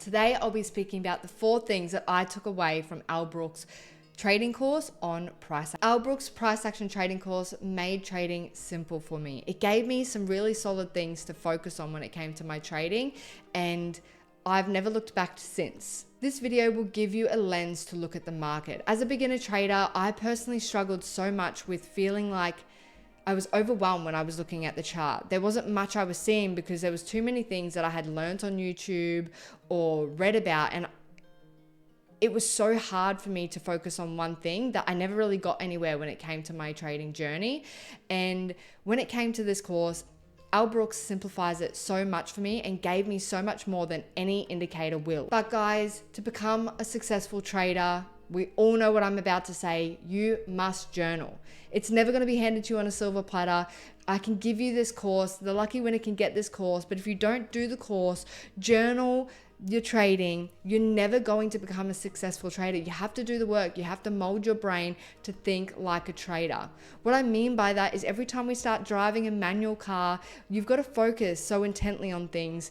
Today, I'll be speaking about the 4 things that I took away from Al Brooks' trading course on price. Al Brooks' price action trading course made trading simple for me. It gave me some really solid things to focus on when it came to my trading, and I've never looked back since. This video will give you a lens to look at the market. As a beginner trader, I personally struggled so much with feeling like I was overwhelmed when I was looking at the chart. There wasn't much I was seeing because there was too many things that I had learnt on YouTube or read about, and it was so hard for me to focus on one thing that I never really got anywhere when it came to my trading journey. And when it came to this course, Al Brooks simplifies it so much for me and gave me so much more than any indicator will. But guys, to become a successful trader, we all know what I'm about to say. You must journal. It's never going to be handed to you on a silver platter. I can give you this course. The lucky winner can get this course. But if you don't do the course, journal your trading, you're never going to become a successful trader. You have to do the work. You have to mold your brain to think like a trader. What I mean by that is every time we start driving a manual car, you've got to focus so intently on things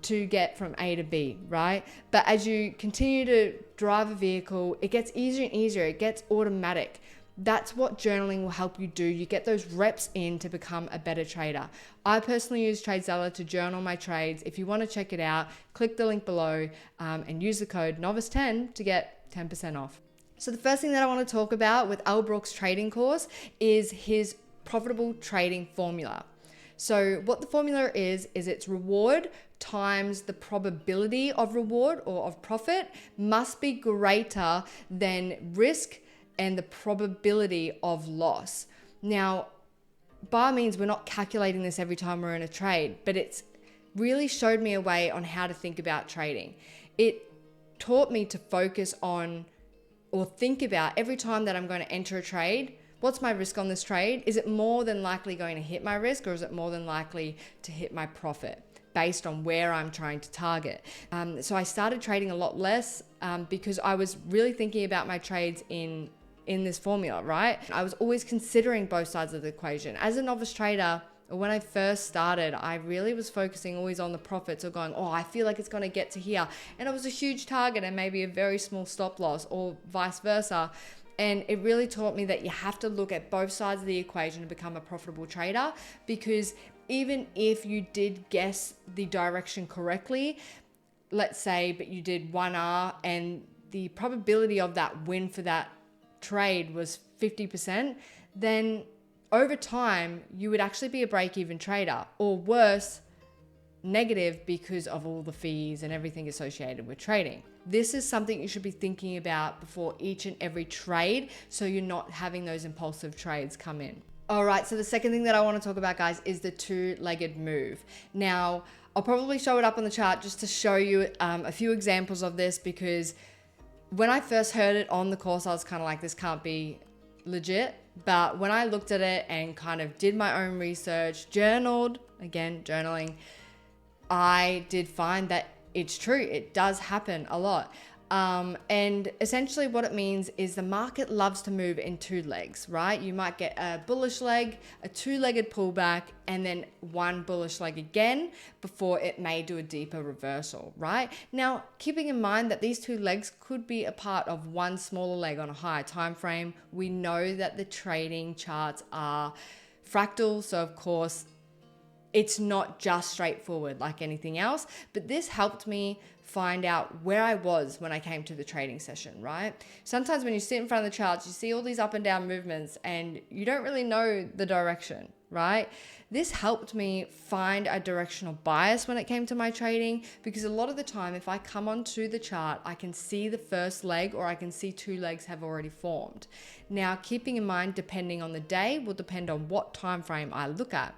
to get from A to B, right? But as you continue to drive a vehicle, it gets easier and easier. It gets automatic. That's what journaling will help you do. You get those reps in to become a better trader. I personally use TradeZella to journal my trades. If you want to check it out, click the link below and use the code NOVICE10 to get 10% off. So the first thing that I want to talk about with Al Brooks' trading course is his profitable trading formula. So what the formula is it's reward times the probability of reward or of profit must be greater than risk and the probability of loss. Now, by all means, we're not calculating this every time we're in a trade, but it's really showed me a way on how to think about trading. It taught me to focus on or think about every time that I'm going to enter a trade, what's my risk on this trade? Is it more than likely going to hit my risk, or is it more than likely to hit my profit based on where I'm trying to target? So I started trading a lot less because I was really thinking about my trades in this formula, right? I was always considering both sides of the equation. As a novice trader, when I first started, I really was focusing always on the profits or going, I feel like it's going to get to here. And it was a huge target and maybe a very small stop loss, or vice versa. And it really taught me that you have to look at both sides of the equation to become a profitable trader, because even if you did guess the direction correctly, let's say, but you did 1R and the probability of that win for that trade was 50%, then over time you would actually be a break-even trader, or worse, negative because of all the fees and everything associated with trading. This is something you should be thinking about before each and every trade, so you're not having those impulsive trades come in. All right, so the second thing that I want to talk about, guys, is the two-legged move. Now, I'll probably show it up on the chart just to show you a few examples of this, because when I first heard it on the course, I was kind of like, this can't be legit. But when I looked at it and kind of did my own research, journaled, again, journaling, I did find that it's true. It does happen a lot. And essentially what it means is the market loves to move in 2 legs, right? You might get a bullish leg, a 2-legged pullback, and then one bullish leg again before it may do a deeper reversal, right? Now, keeping in mind that these 2 legs could be a part of one smaller leg on a higher time frame, we know that the trading charts are fractal, so of course, it's not just straightforward like anything else, but this helped me find out where I was when I came to the trading session, right? Sometimes when you sit in front of the charts, you see all these up and down movements and you don't really know the direction, right? This helped me find a directional bias when it came to my trading, because a lot of the time, if I come onto the chart, I can see the first leg, or I can see 2 legs have already formed. Now, keeping in mind, depending on the day will depend on what time frame I look at.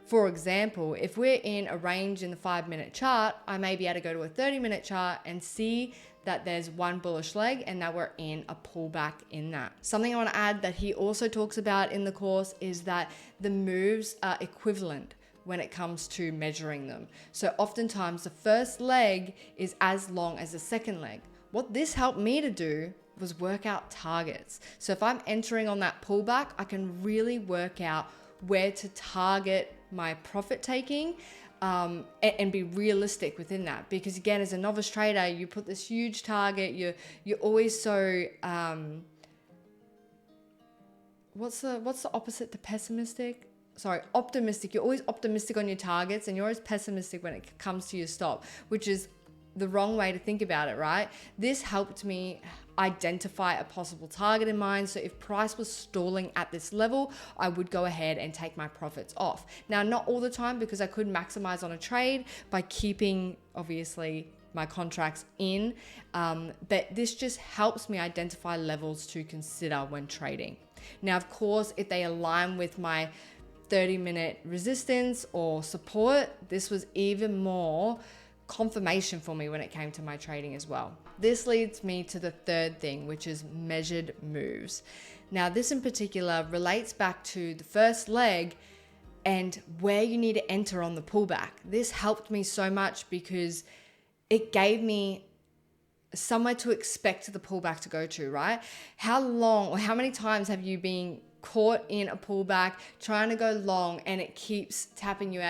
For example, if we're in a range in the 5-minute chart, I may be able to go to a 30-minute chart and see that there's one bullish leg and that we're in a pullback in that. Something I want to add that he also talks about in the course is that the moves are equivalent when it comes to measuring them. So oftentimes the first leg is as long as the second leg. What this helped me to do was work out targets. So if I'm entering on that pullback, I can really work out where to target my profit taking and be realistic within that. Because again, as a novice trader, you put this huge target. You're always so what's the opposite to pessimistic? Sorry, optimistic. You're always optimistic on your targets, and you're always pessimistic when it comes to your stop, which is the wrong way to think about it, right? This helped me identify a possible target in mind. So if price was stalling at this level, I would go ahead and take my profits off. Now, not all the time, because I could maximize on a trade by keeping, obviously, my contracts in. But this just helps me identify levels to consider when trading. Now, of course, if they align with my 30-minute resistance or support, this was even more confirmation for me when it came to my trading as well. This leads me to the third thing, which is measured moves. Now, this in particular relates back to the first leg and where you need to enter on the pullback. This helped me so much because it gave me somewhere to expect the pullback to go to, right? How long or how many times have you been caught in a pullback trying to go long and it keeps tapping you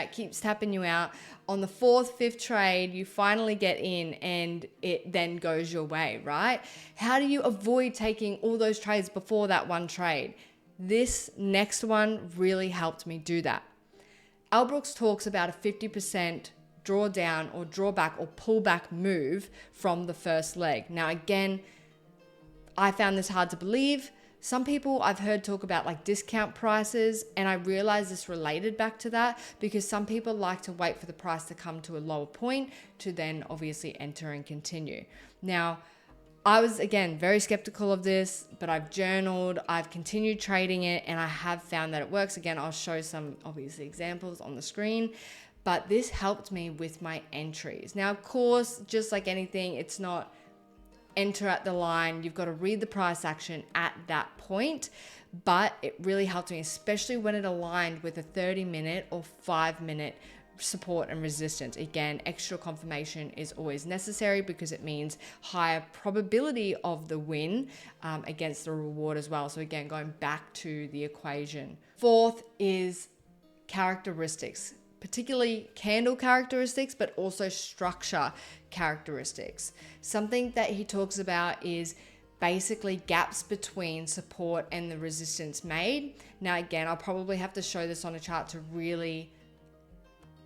out? On the fourth, fifth trade, you finally get in and it then goes your way, right? How do you avoid taking all those trades before that one trade? This next one really helped me do that. Al Brooks talks about a 50% drawdown or drawback or pullback move from the first leg. Now, again, I found this hard to believe. Some people I've heard talk about like discount prices, and I realized this related back to that because some people like to wait for the price to come to a lower point to then obviously enter and continue. Now, I was, again, very skeptical of this, but I've journaled, I've continued trading it, and I have found that it works. Again, I'll show some obviously examples on the screen, but this helped me with my entries. Now, of course, just like anything, it's not enter at the line. You've got to read the price action at that point, but it really helped me, especially when it aligned with a 30-minute or 5-minute support and resistance. Again, extra confirmation is always necessary because it means higher probability of the win against the reward as well. So again, going back to the equation. Fourth is characteristics, particularly candle characteristics, but also structure characteristics. Something that he talks about is basically gaps between support and the resistance made. Now, again, I'll probably have to show this on a chart to really,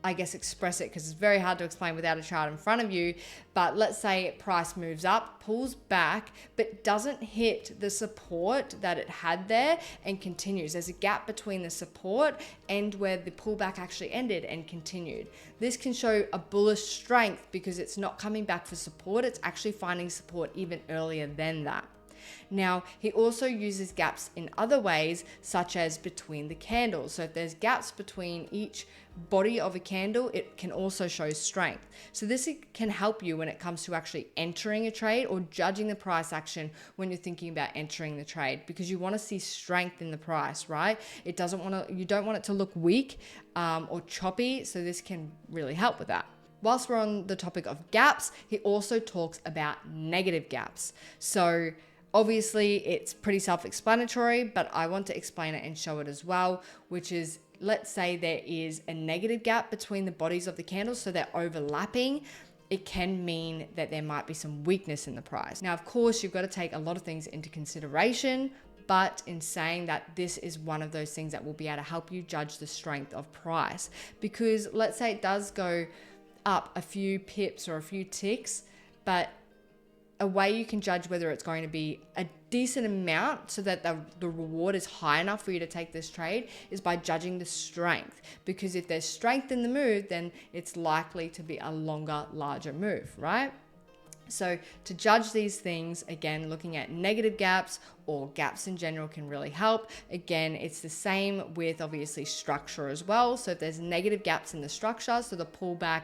I guess, express it, because it's very hard to explain without a chart in front of you. But let's say price moves up, pulls back, but doesn't hit the support that it had there and continues. There's a gap between the support and where the pullback actually ended and continued. This can show a bullish strength because it's not coming back for support. It's actually finding support even earlier than that. Now, he also uses gaps in other ways, such as between the candles. So if there's gaps between each body of a candle, it can also show strength. So this can help you when it comes to actually entering a trade or judging the price action when you're thinking about entering the trade, because you want to see strength in the price, right? You don't want it to look weak or choppy. So this can really help with that. Whilst we're on the topic of gaps, he also talks about negative gaps. So obviously, it's pretty self-explanatory, but I want to explain it and show it as well, which is, let's say there is a negative gap between the bodies of the candles, so they're overlapping. It can mean that there might be some weakness in the price. Now, of course, you've got to take a lot of things into consideration, but in saying that, this is one of those things that will be able to help you judge the strength of price. Because let's say it does go up a few pips or a few ticks, but a way you can judge whether it's going to be a decent amount so that the reward is high enough for you to take this trade is by judging the strength. Because if there's strength in the move, then it's likely to be a longer, larger move, right? So to judge these things, again, looking at negative gaps or gaps in general can really help. Again, it's the same with obviously structure as well. So if there's negative gaps in the structure, so the pullback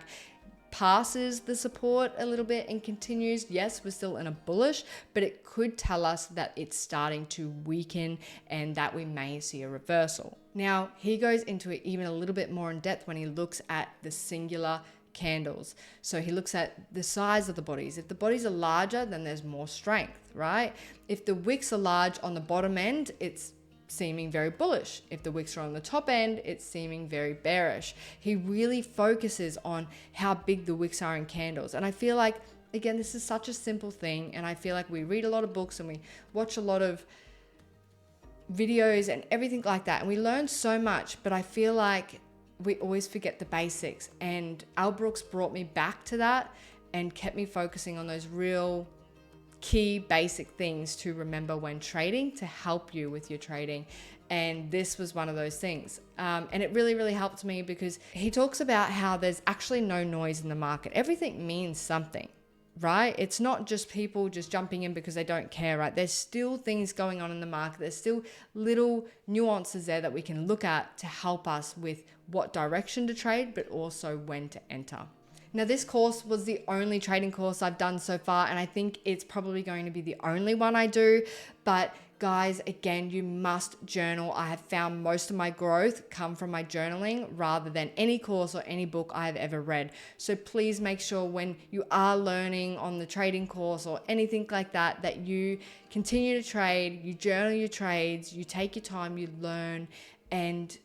passes the support a little bit and continues, yes, we're still in a bullish, but it could tell us that it's starting to weaken and that we may see a reversal. Now, he goes into it even a little bit more in depth when he looks at the singular candles. So he looks at the size of the bodies. If the bodies are larger, then there's more strength, right? If the wicks are large on the bottom end, it's seeming very bullish. If the wicks are on the top end, it's seeming very bearish. He really focuses on how big the wicks are in candles. And I feel like, again, this is such a simple thing. And I feel like we read a lot of books and we watch a lot of videos and everything like that. And we learn so much, but I feel like we always forget the basics. And Al Brooks brought me back to that and kept me focusing on those real key basic things to remember when trading to help you with your trading. And this was one of those things. And it really, really helped me because he talks about how there's actually no noise in the market. Everything means something, right? It's not just people just jumping in because they don't care, right? There's still things going on in the market. There's still little nuances there that we can look at to help us with what direction to trade, but also when to enter. Now, this course was the only trading course I've done so far, and I think it's probably going to be the only one I do. But guys, again, you must journal. I have found most of my growth come from my journaling rather than any course or any book I have ever read. So please make sure when you are learning on the trading course or anything like that, that you continue to trade, you journal your trades, you take your time, you learn, and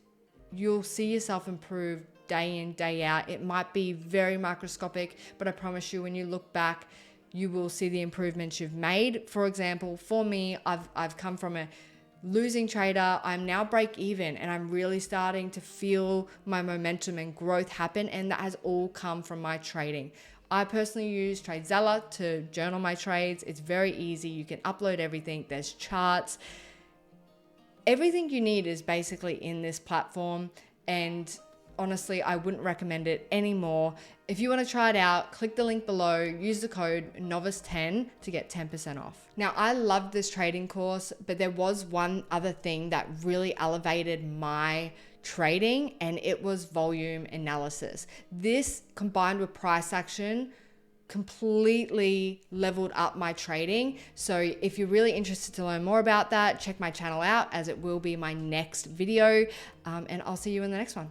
you'll see yourself improve day in, day out. It might be very microscopic, but I promise you, when you look back, you will see the improvements you've made. For example, for me, I've come from a losing trader. I'm now break even, and I'm really starting to feel my momentum and growth happen. And that has all come from my trading. I personally use TradeZella to journal my trades. It's very easy. You can upload everything. There's charts. Everything you need is basically in this platform. And honestly, I wouldn't recommend it anymore. If you want to try it out, click the link below, use the code NOVICE10 to get 10% off. Now, I loved this trading course, but there was one other thing that really elevated my trading, and it was volume analysis. This combined with price action completely leveled up my trading. So if you're really interested to learn more about that, check my channel out, as it will be my next video. And I'll see you in the next one.